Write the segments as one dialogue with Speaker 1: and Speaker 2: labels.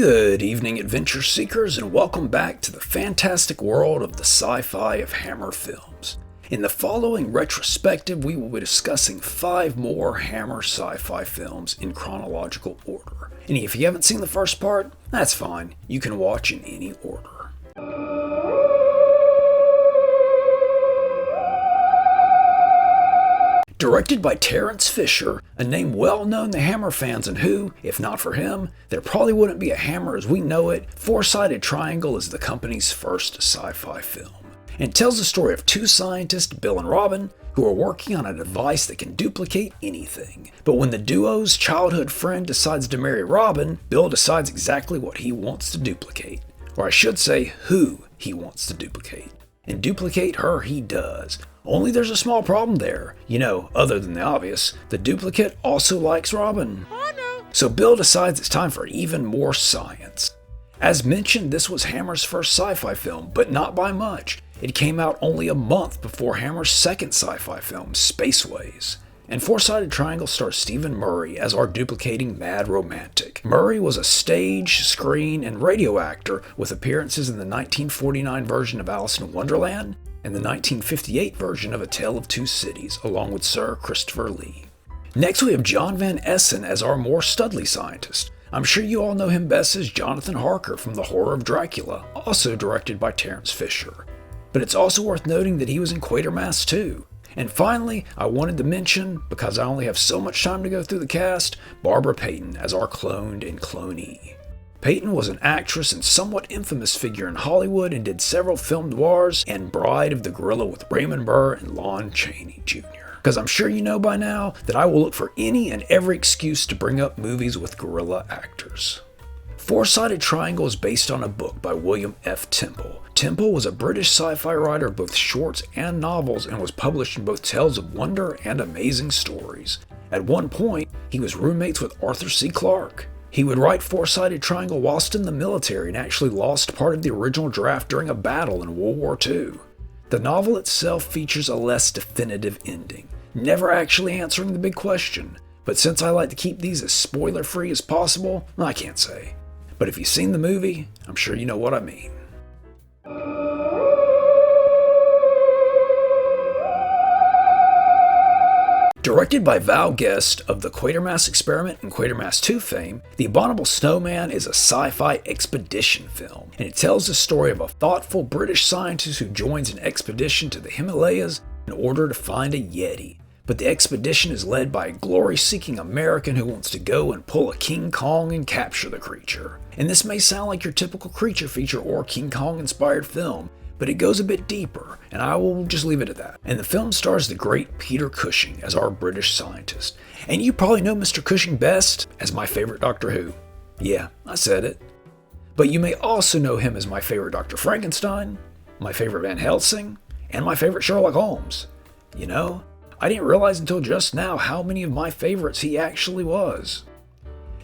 Speaker 1: Good evening, adventure seekers, and welcome back to the fantastic world of the sci-fi of Hammer films. In the following retrospective, we will be discussing 5 more Hammer sci-fi films in chronological order. And if you haven't seen the first part, that's fine. You can watch in any order. Directed by Terence Fisher, a name well known to Hammer fans and who, if not for him, there probably wouldn't be a Hammer as we know it. Four-Sided Triangle is the company's first sci-fi film, and tells the story of 2 scientists, Bill and Robin, who are working on a device that can duplicate anything. But when the duo's childhood friend decides to marry Robin, Bill decides exactly what he wants to duplicate. Or I should say, who he wants to duplicate. And duplicate her he does. Only there's a small problem there. You know, other than the obvious, the duplicate also likes Robin. Oh no. So Bill decides it's time for even more science. As mentioned, this was Hammer's first sci-fi film, but not by much. It came out only a month before Hammer's second sci-fi film, Spaceways. And Four-Sided Triangle stars Stephen Murray as our duplicating mad romantic. Murray was a stage, screen, and radio actor with appearances in the 1949 version of Alice in Wonderland and the 1958 version of A Tale of Two Cities, along with Sir Christopher Lee. Next we have John Van Essen as our more studly scientist. I'm sure you all know him best as Jonathan Harker from The Horror of Dracula, also directed by Terence Fisher. But it's also worth noting that he was in Quatermass too. And finally, I wanted to mention, because I only have so much time to go through the cast, Barbara Payton as our cloned and clonee. Payton was an actress and somewhat infamous figure in Hollywood and did several film noirs and Bride of the Gorilla with Raymond Burr and Lon Chaney Jr. Because I'm sure you know by now that I will look for any and every excuse to bring up movies with gorilla actors. Four-Sided Triangle is based on a book by William F. Temple. Temple was a British sci-fi writer of both shorts and novels and was published in both Tales of Wonder and Amazing Stories. At one point, he was roommates with Arthur C. Clarke. He would write Four-Sided Triangle whilst in the military and actually lost part of the original draft during a battle in World War II. The novel itself features a less definitive ending, never actually answering the big question, but since I like to keep these as spoiler-free as possible, I can't say. But if you've seen the movie, I'm sure you know what I mean. Directed by Val Guest of the Quatermass Experiment and Quatermass 2 fame, The Abominable Snowman is a sci-fi expedition film, and it tells the story of a thoughtful British scientist who joins an expedition to the Himalayas in order to find a Yeti. But the expedition is led by a glory-seeking American who wants to go and pull a King Kong and capture the creature. And this may sound like your typical creature feature or King Kong-inspired film, but it goes a bit deeper, and I will just leave it at that. And the film stars the great Peter Cushing as our British scientist. And you probably know Mr. Cushing best as my favorite Doctor Who. Yeah, I said it. But you may also know him as my favorite Dr. Frankenstein, my favorite Van Helsing, and my favorite Sherlock Holmes. You know, I didn't realize until just now how many of my favorites he actually was.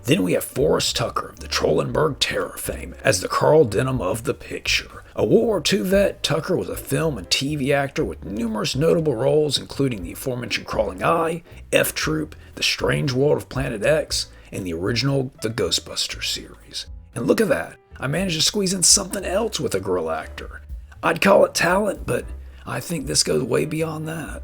Speaker 1: Then we have Forrest Tucker of the Trollenberg Terror fame as the Carl Denham of the picture. A World War II vet, Tucker was a film and TV actor with numerous notable roles including the aforementioned Crawling Eye, F Troop, The Strange World of Planet X, and the original The Ghostbusters series. And look at that, I managed to squeeze in something else with a gorilla actor. I'd call it talent, but I think this goes way beyond that.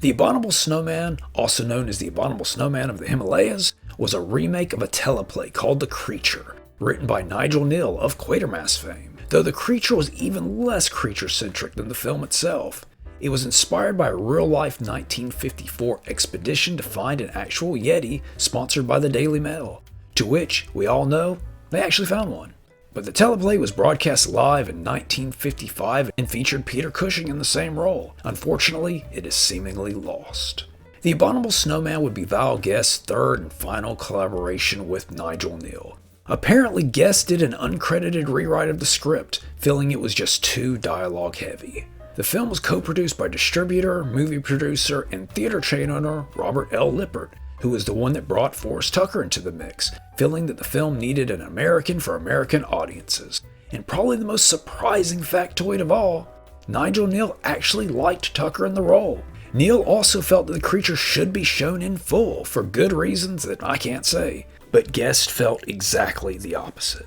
Speaker 1: The Abominable Snowman, also known as The Abominable Snowman of the Himalayas, was a remake of a teleplay called The Creature, written by Nigel Kneale of Quatermass fame, though The Creature was even less creature-centric than the film itself. It was inspired by a real-life 1954 expedition to find an actual Yeti sponsored by the Daily Mail, to which, we all know, they actually found one. But the teleplay was broadcast live in 1955 and featured Peter Cushing in the same role. Unfortunately, it is seemingly lost. The Abominable Snowman would be Val Guest's third and final collaboration with Nigel Kneale. Apparently, Guest did an uncredited rewrite of the script, feeling it was just too dialogue heavy. The film was co-produced by distributor, movie producer, and theater chain owner Robert L. Lippert, who was the one that brought Forrest Tucker into the mix, feeling that the film needed an American for American audiences. And probably the most surprising factoid of all, Nigel Kneale actually liked Tucker in the role. Kneale also felt that the creature should be shown in full, for good reasons that I can't say. But Guest felt exactly the opposite.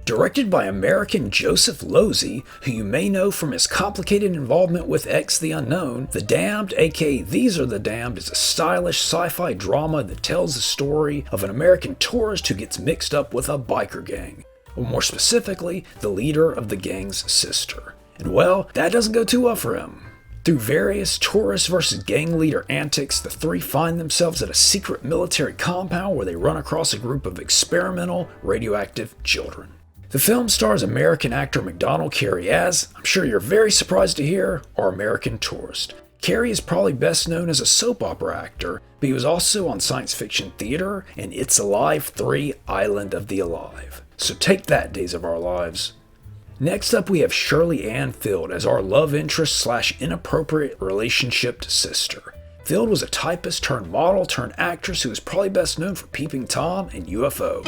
Speaker 1: Directed by American Joseph Losey, who you may know from his complicated involvement with X the Unknown, The Damned, aka These Are the Damned, is a stylish sci-fi drama that tells the story of an American tourist who gets mixed up with a biker gang, or more specifically, the leader of the gang's sister. And well, that doesn't go too well for him. Through various tourist versus gang leader antics, the three find themselves at a secret military compound where they run across a group of experimental radioactive children. The film stars American actor McDonald Carey as, I'm sure you're very surprised to hear, our American tourist. Carey is probably best known as a soap opera actor, but he was also on science fiction theater and It's Alive 3: Island of the Alive. So take that, Days of Our Lives. Next up we have Shirley Ann Field as our love interest / inappropriate relationshiped sister. Field was a typist turned model turned actress who is probably best known for Peeping Tom and UFO.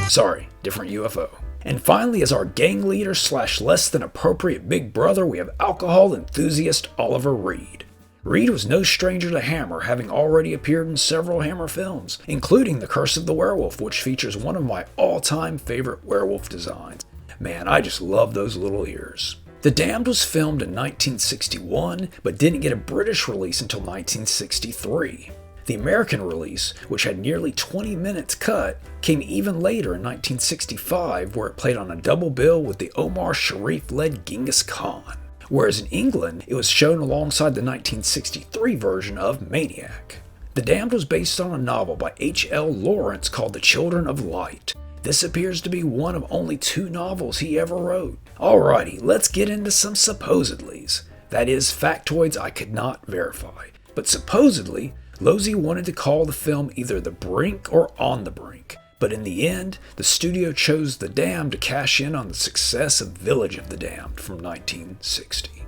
Speaker 1: Sorry, different UFO. And finally, as our gang leader / less than appropriate big brother, we have alcohol enthusiast Oliver Reed. Reed was no stranger to Hammer, having already appeared in several Hammer films, including The Curse of the Werewolf, which features one of my all-time favorite werewolf designs. Man, I just love those little ears. The Damned was filmed in 1961, but didn't get a British release until 1963. The American release, which had nearly 20 minutes cut, came even later in 1965, where it played on a double bill with the Omar Sharif-led Genghis Khan. Whereas in England, it was shown alongside the 1963 version of Maniac. The Damned was based on a novel by H.L. Lawrence called The Children of Light. This appears to be one of only 2 novels he ever wrote. Alrighty, let's get into some supposedlies. That is, factoids I could not verify. But supposedly, Losey wanted to call the film either The Brink or On the Brink, but in the end, the studio chose The Damned to cash in on the success of Village of the Damned from 1960.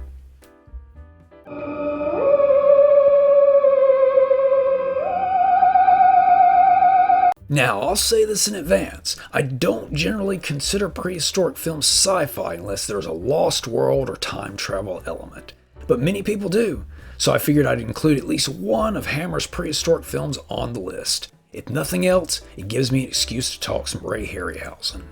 Speaker 1: Now, I'll say this in advance, I don't generally consider prehistoric films sci-fi unless there's a lost world or time travel element, but many people do. So I figured I'd include at least one of Hammer's prehistoric films on the list. If nothing else, it gives me an excuse to talk some Ray Harryhausen.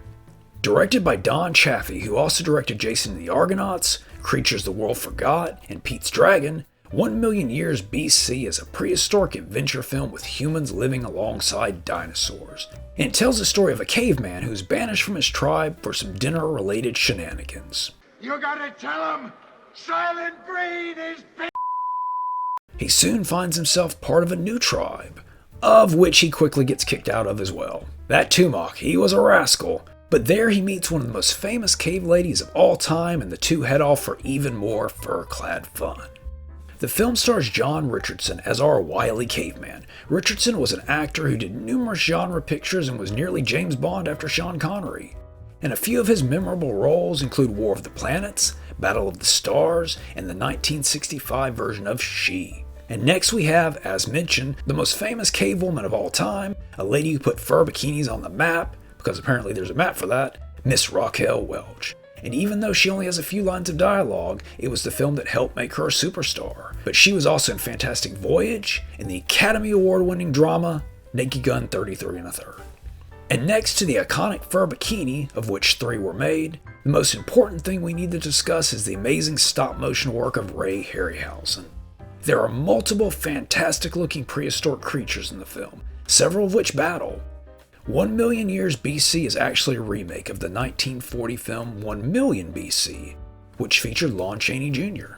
Speaker 1: Directed by Don Chaffee, who also directed Jason and the Argonauts, Creatures the World Forgot, and Pete's Dragon, 1 Million Years BC is a prehistoric adventure film with humans living alongside dinosaurs. And it tells the story of a caveman who's banished from his tribe for some dinner-related shenanigans.
Speaker 2: You gotta tell him, Silent Breed is
Speaker 1: He soon finds himself part of a new tribe, of which he quickly gets kicked out of as well. That Tumok, he was a rascal, but there he meets one of the most famous cave ladies of all time, and the two head off for even more fur-clad fun. The film stars John Richardson as our wily caveman. Richardson was an actor who did numerous genre pictures and was nearly James Bond after Sean Connery. And a few of his memorable roles include War of the Planets, Battle of the Stars, and the 1965 version of She. And next we have, as mentioned, the most famous cave woman of all time, a lady who put fur bikinis on the map, because apparently there's a map for that, Miss Raquel Welch. And even though she only has a few lines of dialogue, it was the film that helped make her a superstar. But she was also in Fantastic Voyage, and the Academy Award-winning drama, Naked Gun 33 1/3. And next to the iconic fur bikini, of which 3 were made, the most important thing we need to discuss is the amazing stop-motion work of Ray Harryhausen. There are multiple fantastic-looking prehistoric creatures in the film, several of which battle. 1 Million Years BC is actually a remake of the 1940 film 1 Million BC, which featured Lon Chaney Jr.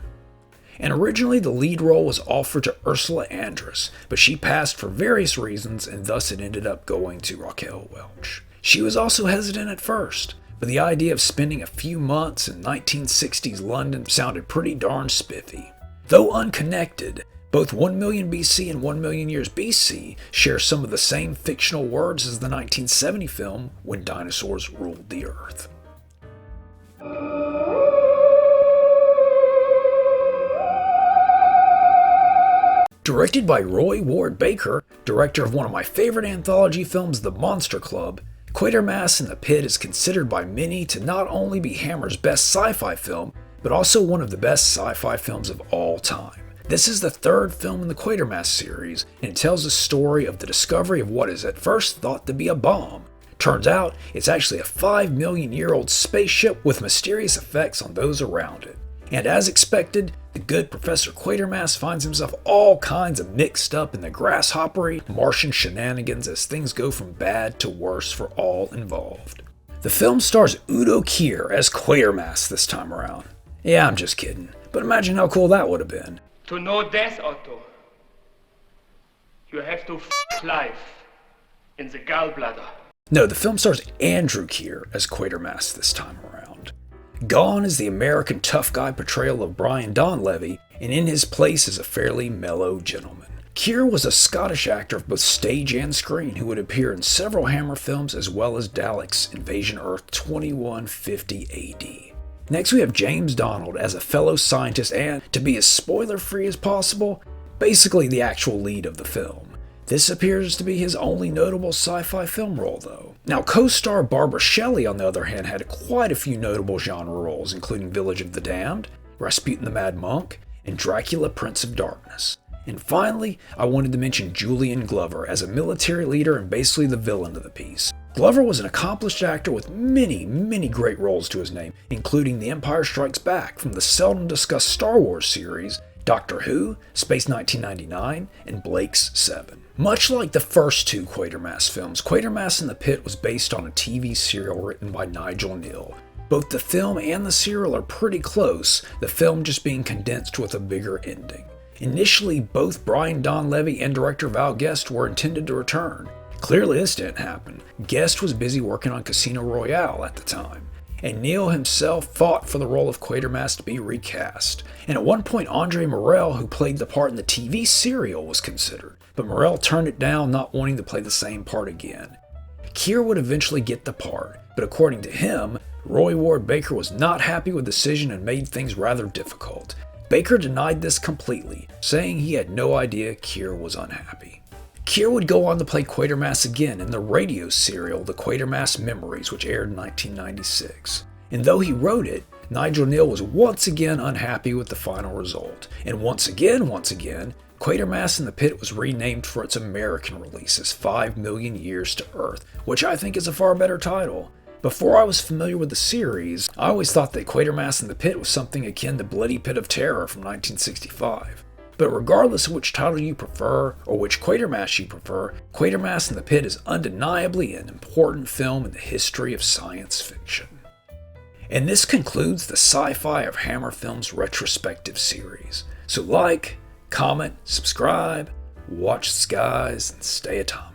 Speaker 1: And originally the lead role was offered to Ursula Andress, but she passed for various reasons and thus it ended up going to Raquel Welch. She was also hesitant at first, but the idea of spending a few months in 1960s London sounded pretty darn spiffy. Though unconnected, both 1 Million BC and 1 Million Years BC share some of the same fictional words as the 1970 film When Dinosaurs Ruled the Earth. Directed by Roy Ward Baker, director of one of my favorite anthology films, The Monster Club, Quatermass in the Pit is considered by many to not only be Hammer's best sci-fi film, but also one of the best sci-fi films of all time. This is the third film in the Quatermass series, and it tells the story of the discovery of what is at first thought to be a bomb. Turns out, it's actually a 5 million-year-old spaceship with mysterious effects on those around it. And as expected, the good Professor Quatermass finds himself all kinds of mixed up in the grasshoppery Martian shenanigans as things go from bad to worse for all involved. The film stars Udo Kier as Quatermass this time around. Yeah, I'm just kidding, but imagine how cool that would have been.
Speaker 3: To know death, Otto, you have to life in the gallbladder.
Speaker 1: No, the film stars Andrew Kier as Quatermass this time around. Gone is the American tough guy portrayal of Brian Donlevy, and in his place is a fairly mellow gentleman. Kier was a Scottish actor of both stage and screen who would appear in several Hammer films as well as Dalek's Invasion Earth 2150 AD. Next we have James Donald as a fellow scientist and, to be as spoiler-free as possible, basically the actual lead of the film. This appears to be his only notable sci-fi film role though. Now co-star Barbara Shelley on the other hand had quite a few notable genre roles including Village of the Damned, Rasputin the Mad Monk, and Dracula Prince of Darkness. And finally, I wanted to mention Julian Glover as a military leader and basically the villain of the piece. Glover was an accomplished actor with many great roles to his name, including The Empire Strikes Back from the seldom discussed Star Wars series, Doctor Who, Space 1999, and Blake's 7. Much like the first two Quatermass films, Quatermass in the Pit was based on a TV serial written by Nigel Kneale. Both the film and the serial are pretty close, the film just being condensed with a bigger ending. Initially, both Brian Donlevy and director Val Guest were intended to return. Clearly this didn't happen. Guest was busy working on Casino Royale at the time, and Kneale himself fought for the role of Quatermass to be recast. And at one point Andre Morell, who played the part in the TV serial, was considered, but Morell turned it down, not wanting to play the same part again. Kier would eventually get the part, but according to him, Roy Ward Baker was not happy with the decision and made things rather difficult. Baker denied this completely, saying he had no idea Kier was unhappy. Kier would go on to play Quatermass again in the radio serial The Quatermass Memories, which aired in 1996. And though he wrote it, Nigel Kneale was once again unhappy with the final result. And once again, Quatermass in the Pit was renamed for its American release as 5 Million Years to Earth, which I think is a far better title. Before I was familiar with the series, I always thought that Quatermass in the Pit was something akin to Bloody Pit of Terror from 1965. But regardless of which title you prefer, or which Quatermass you prefer, Quatermass in the Pit is undeniably an important film in the history of science fiction. And this concludes the Sci-Fi of Hammer Films Retrospective series. So like, comment, subscribe, watch the skies, and stay atomic.